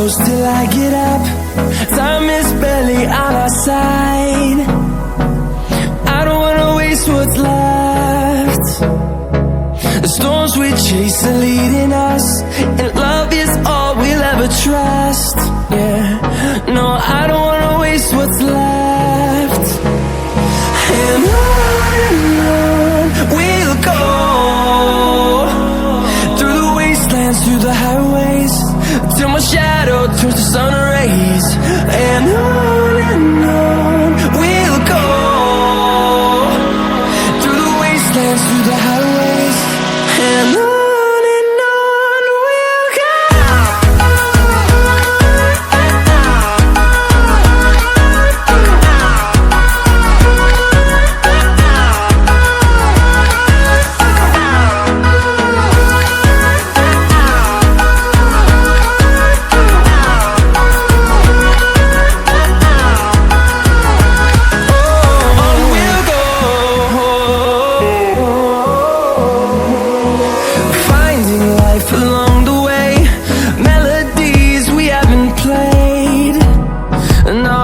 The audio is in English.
close till I get up. Time is barely on our side. I don't wanna waste what's left. The storms we chase are leading us, and love is all we'll ever trust. Yeah, no, I don't wanna waste what's left. And on we'll go, through the wastelands, through the highways, till my shadow turns to sun rays. And on we'll go, through the wastelands, through the highways, and on we'll go. Along the way, melodies we haven't played. Now